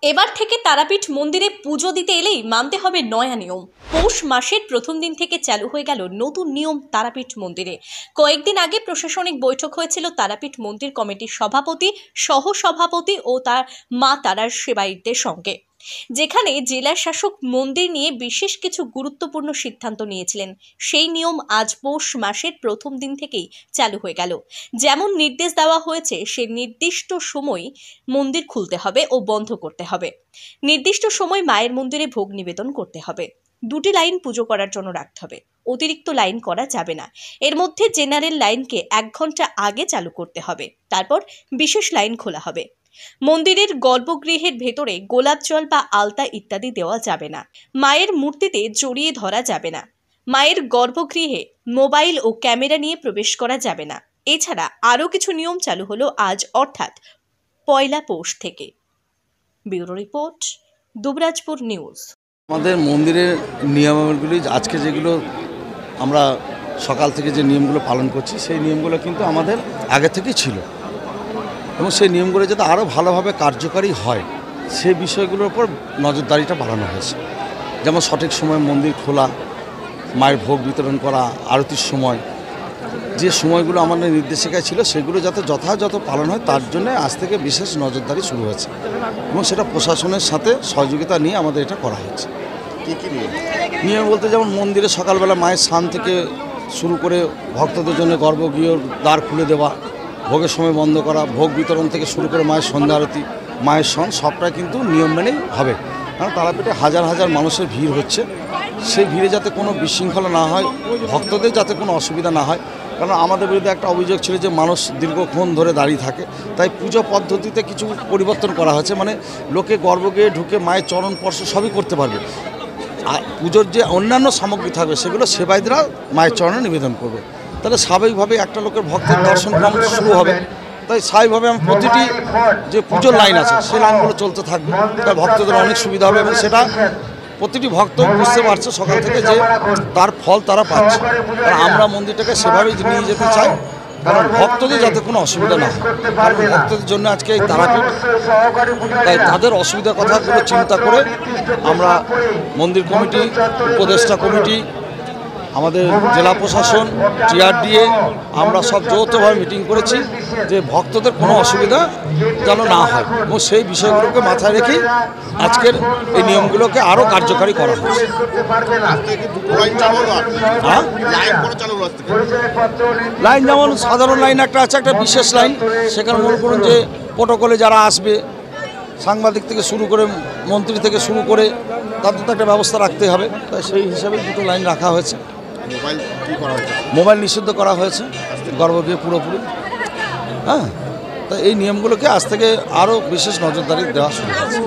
এবার থেকে তারাপীঠ মন্দিরে পুজো দিতে এলেই মানতে হবে নয়া নিয়ম। পৌষ মাসের প্রথম দিন থেকে চালু হয়ে গেল নতুন নিয়ম তারাপীঠ মন্দিরে। কয়েকদিন আগে প্রশাসনিক বৈঠক হয়েছিল তারাপীঠ মন্দির কমিটির সভাপতি, সহসভাপতি ও তার মা তারার সেবায়িতদের সঙ্গে, যেখানে জেলা শাসক মন্দির নিয়ে বিশেষ কিছু গুরুত্বপূর্ণ সিদ্ধান্ত নিয়েছিলেন। সেই নিয়ম আজ পৌষ মাসের প্রথম দিন থেকেই চালু হয়ে গেল। যেমন নির্দেশ দেওয়া হয়েছে, সে নির্দিষ্ট সময় মন্দির খুলতে হবে ও বন্ধ করতে হবে। নির্দিষ্ট সময় মায়ের মন্দিরে ভোগ নিবেদন করতে হবে। 2টি লাইন পুজো করার জন্য রাখতে হবে। অতিরিক্ত লাইন করা যাবে না। এর মধ্যে জেনারেল লাইনকে 1 ঘন্টা আগে চালু করতে হবে। তারপর বিশেষ লাইন খোলা হবে। মন্দিরের গর্ভগৃহের ভেতরে গোলাপ জল বা আলতা ইত্যাদি দেওয়া যাবে না। মায়ের মূর্তিতে জড়িয়ে ধরা যাবে না। মায়ের গর্ভগৃহে মোবাইল ও ক্যামেরা নিয়ে প্রবেশ করা যাবে না। এছাড়া আরও কিছু নিয়ম চালু হলো আজ, অর্থাৎ পয়লা পৌষ থেকে। Bureau report, Dubrajpur news. আমাদের মন্দিরের নিয়মাবলীগুলি আজকে যেগুলো আমরা সকাল থেকে যে নিয়মগুলো পালন করছি, সেই নিয়মগুলো কিন্তু আমাদের আগে থেকেই ছিল এবং সেই নিয়মগুলো যাতে আরও ভালোভাবে কার্যকারী হয় সেই বিষয়গুলোর উপর নজরদারিটা বাড়ানো হয়েছে। যেমন সঠিক সময়ে মন্দির খোলা, মায়ের ভোগ বিতরণ করা, আরতির সময়, যে সময়গুলো আমাদের নির্দেশিকায় ছিল সেগুলো যাতে যথাযথ পালন হয় তার জন্য আজ থেকে বিশেষ নজরদারি শুরু হয়েছে এবং সেটা প্রশাসনের সাথে সহযোগিতা নিয়ে আমাদের এটা করা হচ্ছে। কী কী নিয়ম বলতে যেমন মন্দিরে সকালবেলা মায়ের স্নান থেকে শুরু করে ভক্তদের জন্য গর্ভগৃহর দ্বার খুলে দেওয়া, ভোগের সময় বন্ধ করা, ভোগ বিতরণ থেকে শুরু করে মায়ের সন্ধ্যা আরতি, মায়ের সন, সবটাই কিন্তু নিয়ম মেনেই হবে। কারণ তারাপীঠে হাজার হাজার মানুষের ভিড় হচ্ছে, সেই ভিড়ে যাতে কোনো বিশৃঙ্খলা না হয়, ভক্তদের যাতে কোনো অসুবিধা না হয়। কারণ আমাদের বিরুদ্ধে একটা অভিযোগ ছিল যে মানুষ দীর্ঘক্ষণ ধরে দাঁড়িয়ে থাকে, তাই পুজো পদ্ধতিতে কিছু পরিবর্তন করা হয়েছে। মানে লোকে গর্ভগৃহে ঢুকে মায়ের চরণ স্পর্শ সবই করতে পারবে, আর পুজোর যে অন্যান্য সামগ্রী থাকবে সেগুলো সেবায়িতরা মায়ের চরণে নিবেদন করবে। তাহলে স্বাভাবিকভাবে একটা লোকের ভক্তের দর্শন ক্রম শুরু হবে। তাই স্বাভাবিকভাবে আমি প্রতিটি যে পুজোর লাইন আছে সেই লাইনগুলো চলতে থাকবে, তাই ভক্তদের অনেক সুবিধা হবে এবং সেটা প্রতিটি ভক্ত বুঝতে পারছে সকাল থেকে যে তার ফল তারা পাচ্ছে। কারণ আমরা মন্দিরটাকে সেভাবেই নিয়ে যেতে চাই, কারণ ভক্তদের যাতে কোনো অসুবিধা না হয়। কারণ ভক্তদের জন্য আজকে এই তারাপীঠ, তাই তাদের অসুবিধার কথাগুলো চিন্তা করে আমরা মন্দির কমিটি, উপদেষ্টা কমিটি, আমাদের জেলা প্রশাসন, টিআরডিএ, আমরা সব যৌথভাবে মিটিং করেছি যে ভক্তদের কোনো অসুবিধা যেন না হয় এবং সেই বিষয়গুলোকে মাথায় রেখেই আজকের এই নিয়মগুলোকে আরও কার্যকারী করা হচ্ছে। লাইন যেমন সাধারণ লাইন একটা আছে, একটা বিশেষ লাইন, সেখানে মনে করুন যে প্রোটোকলে যারা আসবে, সাংবাদিক থেকে শুরু করে মন্ত্রী থেকে শুরু করে তাদের তো একটা ব্যবস্থা রাখতে হবে, তাই সেই হিসাবে 2টো লাইন রাখা হয়েছে। মোবাইল নিষিদ্ধ করা হয়েছে গর্ভগৃহে পুরোপুরি। হ্যাঁ, তাই এই নিয়মগুলোকে আজ থেকে আরও বিশেষ নজরদারি দেওয়া শুরু হয়েছে।